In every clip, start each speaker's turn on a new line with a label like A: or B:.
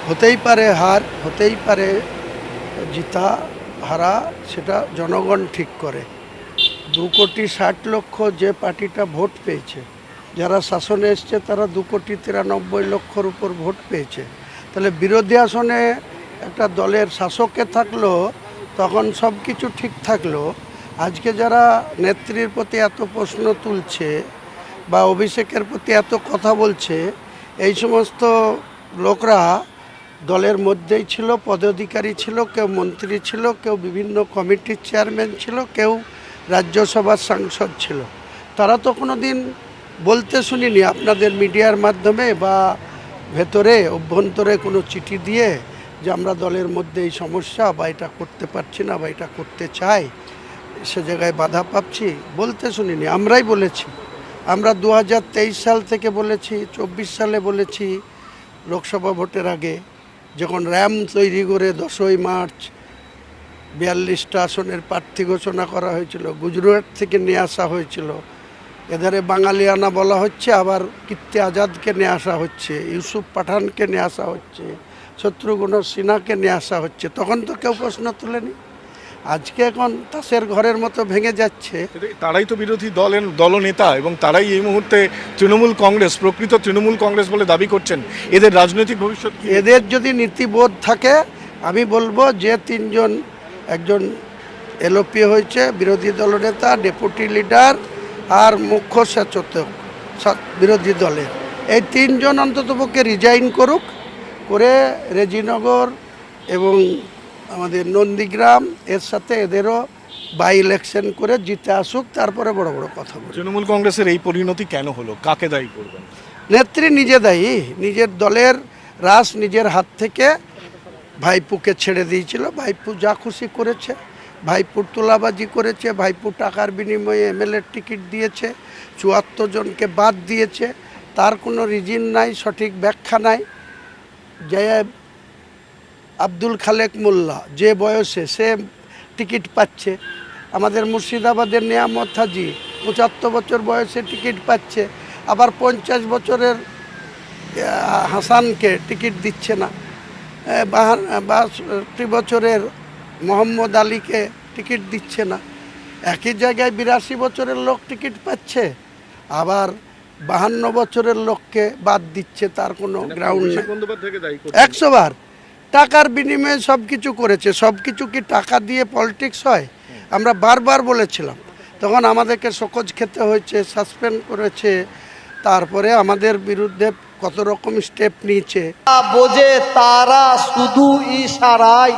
A: হতেই পারে হার, হতেই পারে জিতা হারা, সেটা জনগণ ঠিক করে। 2,60,00,000 যে পার্টিটা ভোট পেয়েছে, যারা শাসনে এসছে তারা 2,93,00,000 উপর ভোট পেয়েছে। তাহলে বিরোধী আসনে একটা দলের শাসকে থাকলো তখন সব কিছু ঠিক থাকলো। আজকে যারা নেত্রীর প্রতি এত প্রশ্ন তুলছে বা অভিষেকের প্রতি এত কথা বলছে, এই সমস্ত লোকরা দলের মধ্যেই ছিল, পদাধিকারী ছিল, কেউ মন্ত্রী ছিল, কেউ বিভিন্ন কমিটির চেয়ারম্যান ছিল, কেউ রাজ্যসভার সাংসদ ছিল। তারা তো কোনো দিন বলতে শুনিনি আপনাদের মিডিয়ার মাধ্যমে বা ভেতরে অভ্যন্তরে কোনো চিঠি দিয়ে যে আমরা দলের মধ্যে এই সমস্যা বা এটা করতে পারছি না বা এটা করতে চাই, সে জায়গায় বাধা পাচ্ছি, বলতে শুনিনি। আমরাই বলেছি। আমরা 2023 সাল থেকে বলেছি, 24 সালে বলেছি, লোকসভা ভোটের আগে যখন র্যাম তৈরি করে 10ই মার্চ 42টা আসনের প্রার্থী ঘোষণা করা হয়েছিল, গুজরাট থেকে নিয়ে আসা হয়েছিল, এধারে বাঙালিয়ানা বলা হচ্ছে, আবার কীর্তি আজাদকে নিয়ে আসা হচ্ছে, ইউসুফ পাঠানকে নিয়ে আসা হচ্ছে, শত্রুঘ্ন সিনহাকে নিয়ে আসা হচ্ছে, তখন তো কেউ প্রশ্ন তুলেনি। আজকে এখন তাসের ঘরের মতো ভেঙে যাচ্ছে।
B: তারাই তো বিরোধী দলনেতা এবং তারাই এই মুহূর্তে তৃণমূল কংগ্রেস, প্রকৃত তৃণমূল কংগ্রেস বলে দাবি করছেন। এদের রাজনৈতিক ভবিষ্যৎ কি?
A: এদের যদি নীতিবোধ থাকে, আমি বলবো যে তিনজন, একজন এলওপি হয়েছে বিরোধী দলনেতা, ডেপুটি লিডার আর মুখ্য সচেতক বিরোধী দলের, এই তিনজন অন্ততপক্ষে রিজাইন করুক, করে রেজিনগর এবং আমাদের নন্দীগ্রাম এর সাথে এদেরও বাই ইলেকশন করে জিতে আসুক, তারপরে বড় বড় কথা বলুন।
B: তৃণমূল কংগ্রেসের এই পরিণতি কেন হলো? কাকে দায়ী করবেন?
A: নেত্রী নিজে দায়ী। নিজের দলের রাস নিজের হাত থেকে ভাইপুকে ছেড়ে দিয়েছিল। ভাইপু যা খুশি করেছে, ভাইপুর তোলাবাজি করেছে, ভাইপুর টাকার বিনিময়ে এমএলএর টিকিট দিয়েছে, 74 জনকে বাদ দিয়েছে, তার কোনো রিজন নাই, সঠিক ব্যাখ্যা নাই। যে আব্দুল খালেক মোল্লা যে বয়সে সে টিকিট পাচ্ছে, আমাদের মুর্শিদাবাদের নিয়ামত হাজি 75 বছর বয়সে টিকিট পাচ্ছে, আবার 50 বছরের হাসানকে টিকিট দিচ্ছে না, 62 বছরের মোহাম্মদ আলীকে টিকিট দিচ্ছে না। একই জায়গায় 82 বছরের লোক টিকিট পাচ্ছে, আবার 52 বছরের লোককে বাদ দিচ্ছে, তার কোনো গ্রাউন্ড নেই। 100 বার টাকার বিনিময়ে সব কিছু করেছে। সব কিছু কি টাকা দিয়ে পলিটিক্স হয়? আমরা বারবার বলেছিলাম, তখন আমাদেরকে শোকজ খেতে হয়েছে, সাসপেন্ড করেছে, তারপরে আমাদের বিরুদ্ধে কত রকম স্টেপ নিয়েছে।
C: বোঝে তারা শুধু ইশারায়,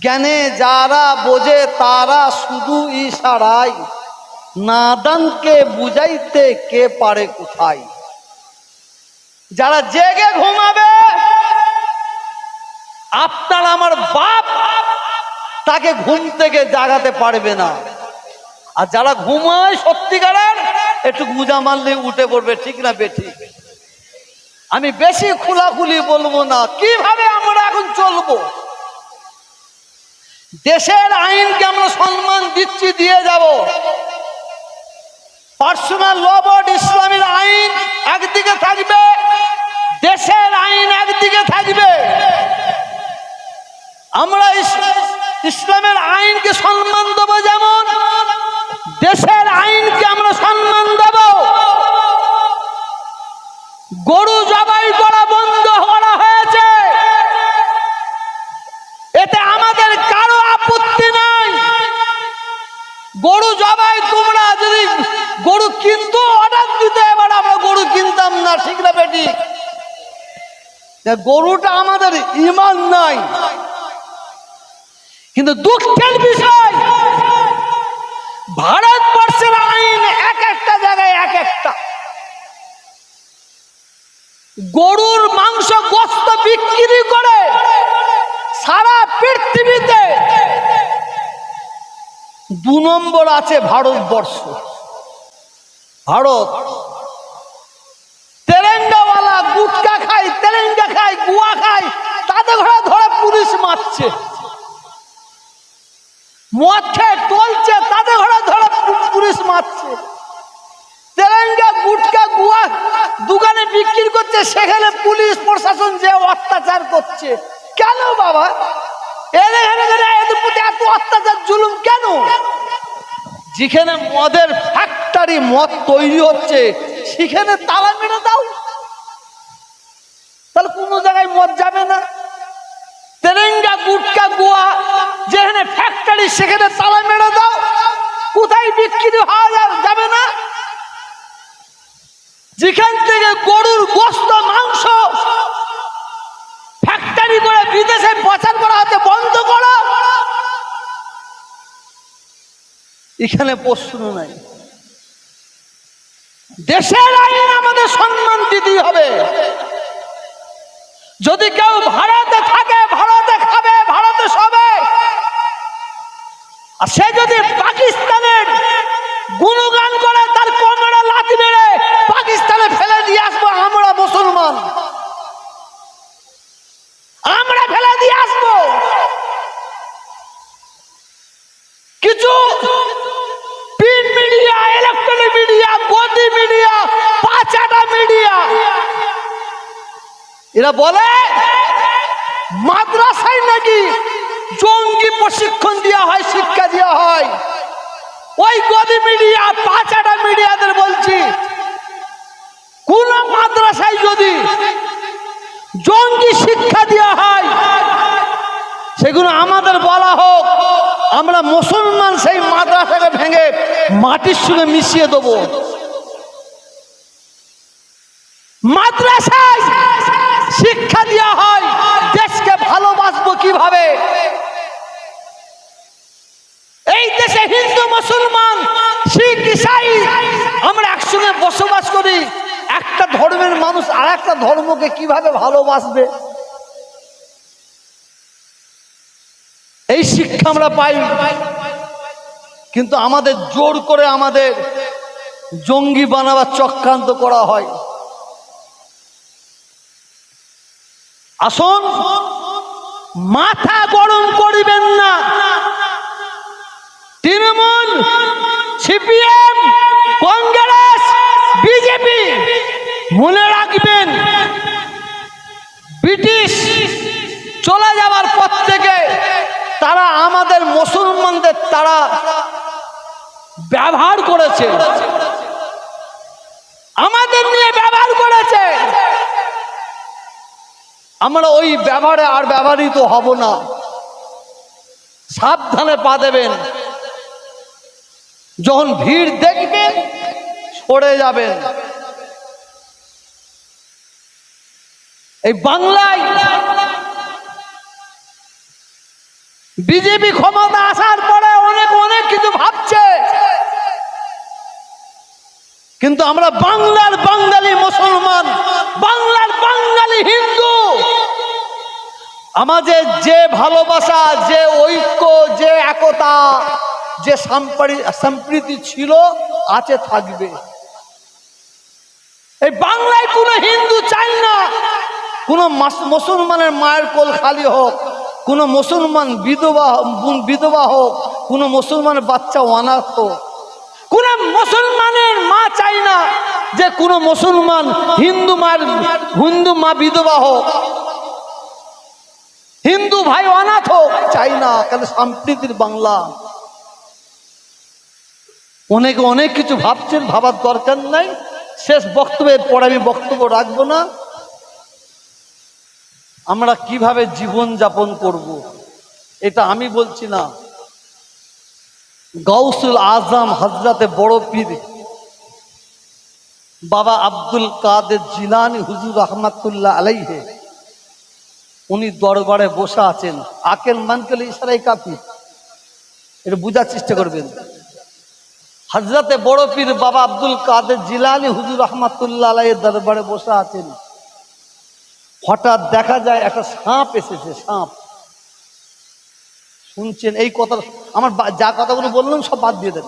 C: জ্ঞানে যারা বোঝে তারা শুধু ইশারায়, নাদানকে বুঝাইতে কে পারে কোথায়। যারা জেগে ঘুমাবে, আপনার আমার বাপ তাকে ঘুম থেকে জাগাতে পারবে না। আর যারা ঘুমায় সত্যিকারের, একটু গুজা মারলে উঠে পড়বে, ঠিক না বেঠিক? আমি বেশি খোলাখুলি বলবো না। কিভাবে আমরা এখন চলবো? দেশের আইনকে আমরা সম্মান দিচ্ছি, দিয়ে যাব। পার্সোনাল ল বোর্ড ইসলামের আইন একদিকে থাকবে, দেশের আইন একদিকে থাকবে। আমরা ইসলামের আইনকে সম্মান দেব, যেমন দেশের আইনকে আমরা সম্মান দেব। গরু জবাই করা বন্ধ করা হয়েছে, এতে আমাদের কারো আপত্তি নাই। গরু জবাই, তোমরা যদি গরু কিনতো অর্ডার দিতে, এবার আমরা গরু কিনতাম না, ঠিক না বেটি? গরুটা আমাদের ঈমান নাই। কিন্তু দুঃখের বিষয়, ভারতবর্ষের আইন এক একটা জায়গায় এক একটা। গরুর মাংস গোশত বিক্রি করে সারা পৃথিবীতে 2 নম্বর আছে ভারতবর্ষ। ভারত তেলেঙ্গাওয়ালা গুটকা খায়, তেলেঙ্গা খায়, গুয়া খায়, তাদের ঘরে ধরে পুলিশ মারছে। মদ খেয়ে টলছে, তাদের ঘরে ধরে পুলিশ মারছে। তেলেঙ্গা গুটকা গুয়া দোকানে বিক্রি করছে, সেখানে পুলিশ প্রশাসন যে অর্থ হচ্ছে। কেন বাবা এদের প্রতি এত অত্যাচার জুলুম কেন? যেখানে মদের ফ্যাক্টরি, মদ তৈরি হচ্ছে, সেখানে তালা মেরে দাও, তাহলে কোনো জায়গায় মদ যাবে না। তেরেঙ্গা, গুটকা, গোয়া যেখানে ফ্যাক্টরি, সেখানে তালা মেরে দাও, কোথায় বিক্রি হওয়া যাবে না। যেখান থেকে গরুর গোশত, মাংস ফ্যাক্টরি করে বিদেশে পাচার করা হচ্ছে, বন্ধ করো। এখানে প্রশ্ন নাই। দেশের আইন আমাদের সম্মান দিতেই হবে। যদি কেউ ভারতে থাকে, ভারতে খাবে, ভারতে শোবে, আর সে যদি পাকিস্তানের গুণগান করে, তার কোমরে লাথি মেরে পাকিস্তানে ফেলে দিয়ে আসবো। আমরা মুসলমান, আমরা ফেলে দিয়ে আসবো। কিছু প্রিন্ট মিডিয়া, ইলেকট্রনিক মিডিয়া, গদি মিডিয়া, পাঁচাটা মিডিয়া, এরা বলে মাদ্রাসায় নাকি জঙ্গি প্রশিক্ষণ দেওয়া হয়, শিক্ষা দেওয়া হয়। ওই গদি মিডিয়া, পাঁচাটা মিডিয়াদের বলছি, কোন মাদ্রাসায় যদি জঙ্গি শিক্ষা দেওয়া হয়, সেগুলো আমাদের বলা হোক। আমরা মুসলমান সেই মাদ্রাসাকে ভেঙে মাটির সঙ্গে মিশিয়ে দেবো। মাদ্রাসায় শিক্ষা দেওয়া হয় দেশকে ভালোবাসবো কিভাবে। এই দেশে হিন্দু, মুসলমান, শিখ, ইসাই আমরা একসঙ্গে বসবাস করি। একটা ধর্মের মানুষ আর একটা ধর্মকে কিভাবে ভালোবাসবে, এই শিক্ষা আমরা পাই। কিন্তু আমাদের জোর করে আমাদের জঙ্গি বানাবার চক্রান্ত করা হয়। আসুন, মাথা গরম করিবেন না। তৃণমূল, সিপিএম, কংগ্রেস, বিজেপি, মনে রাখবেন, ব্রিটিশ চলে যাবার পর থেকে তারা আমাদের মুসলমানদের তারা ব্যবহার করেছে, আমাদের নিয়ে ব্যবহার করেছে। আমরা ওই ব্যবহারে আর ব্যবহৃত হব না। সাবধানে পা দেবেন। যখন ভিড় দেখবেন, সরে যাবেন। এই বাংলায় বিজেপি ক্ষমতা আসার পরে অনেক অনেক কিছু ভাবছে, কিন্তু আমরা বাংলার বাঙালি মুসলমান, বাংলার বাঙালি হিন্দু, আমাদের যে ভালোবাসা, যে ঐক্য, যে একতা, যে সম্প্রীতি ছিল, আছে, থাকবে। এই বাংলায় কোনো হিন্দু চাই না কোনো মুসলমানের মায়ের কোল খালি হোক, কোনো মুসলমান বিধবা হোক, কোনো মুসলমানের বাচ্চা অনাথ হোক। কোন মুসলমানের মা চাই না যে কোনো মুসলমান হিন্দু মা বিধবা হোক, হিন্দু ভাই অনাথ হোক, চাই না। কেন? সম্প্রীতির বাংলা। অনেকে অনেক কিছু ভাবছেন, ভাবার দরকার নাই। শেষ বক্তব্যের পর আমি বক্তব্য রাখবো না। আমরা কিভাবে জীবন যাপন করব, এটা আমি বলছি না, গাউসুল আজম হযরতে বড় পীর বাবা আব্দুল কাদের জিলানী হুজুর রহমাতুল্লাহ আলাইহি, উনি দরবারে বসে আছেন। আকেল মানকেল ইশারাই কাফি, এটা বুঝার চেষ্টা করবেন। হযরতে বড় পীর বাবা আব্দুল কাদের জিলানী হুজুর রহমাতুল্লাহ আলাইহি দরবারে বসে আছেন। হঠাৎ দেখা যায় একটা সাপ এসেছে। সাপ শুনছেন? এই কথা আমার যা কথাগুলো বললাম সব বাদ দিয়ে দেন,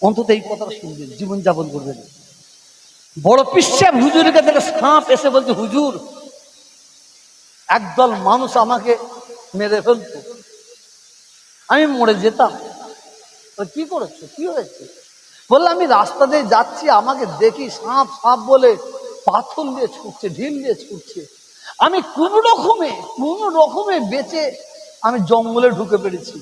C: অন্তত এই কথাটা শুনবেন, জীবনযাপন করবেন। বড় পিসাব হুজুরের কাছে সাপ এসে বলছে, হুজুর, একদল মানুষ আমাকে মেরে ফেলত, আমি মরে যেতাম। কি করেছো? কি হয়েছে? বললে, আমি রাস্তা দিয়ে যাচ্ছি, আমাকে দেখি সাপ সাপ বলে পাথর দিয়ে ছুটছে, ঢিল দিয়ে ছুটছে। আমি কোন রকমে বেঁচে আমি জঙ্গলে ঢুকে পেরেছি।